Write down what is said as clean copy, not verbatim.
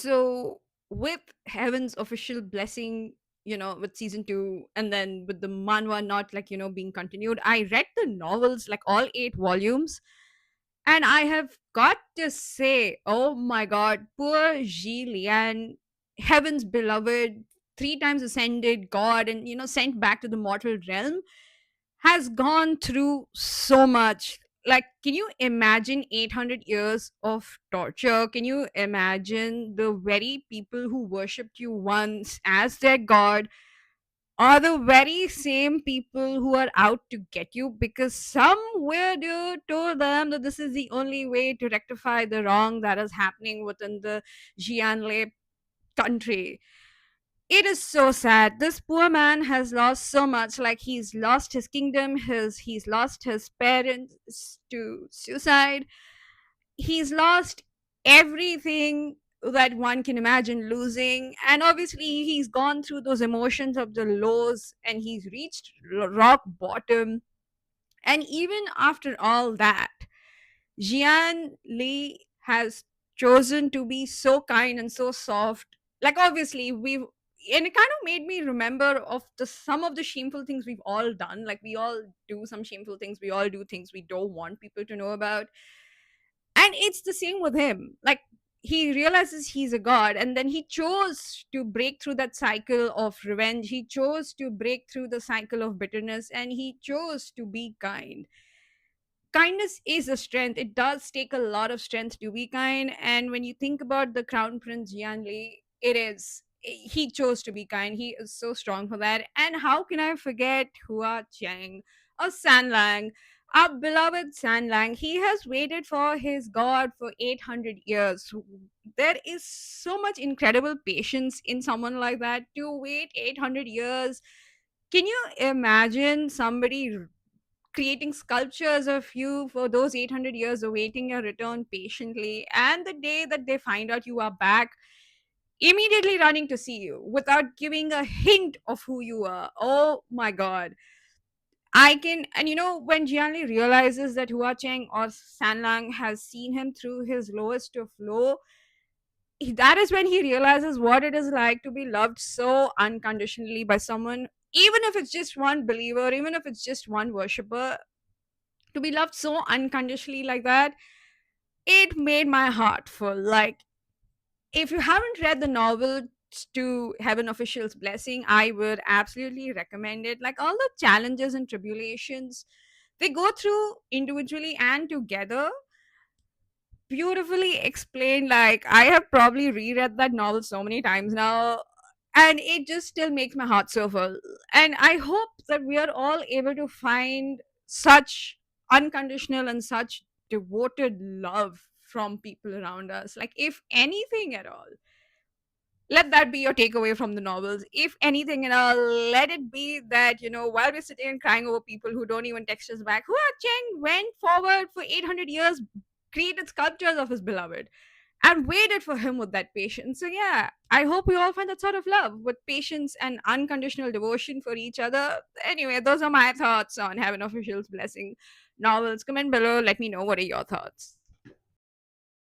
So, with Heaven's official blessing, with season two, and then with the manhwa not like, being continued, I read the novels, like all 8 volumes. And I have got to say, oh my god, poor Xi Lian, Heaven's beloved, 3 times ascended God, and, sent back to the mortal realm, has gone through so much. Like, can you imagine 800 years of torture? Can you imagine the very people who worshipped you once as their god are the very same people who are out to get you because some weirdo told them that this is the only way to rectify the wrong that is happening within the Xianle country? It is so sad. This poor man has lost so much. Like, he's lost his kingdom, he's lost his parents to suicide. He's lost everything that one can imagine losing, and obviously he's gone through those emotions of the lows and he's reached rock bottom. And even after all that, Jian Li has chosen to be so kind and so soft. Like, obviously, and it kind of made me remember of the some of the shameful things we've all done. Like, we all do some shameful things, we all do things we don't want people to know about. And it's the same with him. Like, he realizes he's a god, and then he chose to break through that cycle of revenge. He chose to break through the cycle of bitterness, and he chose to be kind. Kindness is a strength. It does take a lot of strength to be kind. And when you think about the Crown Prince Xianle, it is. He chose to be kind. He is so strong for that. And how can I forget Hua Cheng or San Lang? Our beloved San Lang, he has waited for his god for 800 years. There is so much incredible patience in someone like that to wait 800 years. Can you imagine somebody creating sculptures of you for those 800 years, awaiting your return patiently, and the day that they find out you are back, immediately running to see you without giving a hint of who you are? Oh my god. I can, and when Jianli realizes that Hua Cheng or Sanlang has seen him through his lowest of low, that is when he realizes what it is like to be loved so unconditionally by someone, even if it's just one believer, even if it's just one worshiper. To be loved so unconditionally like that, it made my heart full. Like, if you haven't read the novel To Heaven Official's Blessing, I would absolutely recommend it. Like, all the challenges and tribulations they go through individually and together, beautifully explained. Like, I have probably reread that novel so many times now, and it just still makes my heart so full. And I hope that we are all able to find such unconditional and such devoted love from people around us. Like, if anything at all, let that be your takeaway from the novels. If anything at all, let it be that, while we're sitting and crying over people who don't even text us back, Hua Cheng went forward for 800 years, created sculptures of his beloved, and waited for him with that patience. So, yeah, I hope we all find that sort of love with patience and unconditional devotion for each other. Anyway, those are my thoughts on Heaven Official's Blessing novels. Comment below. Let me know what are your thoughts.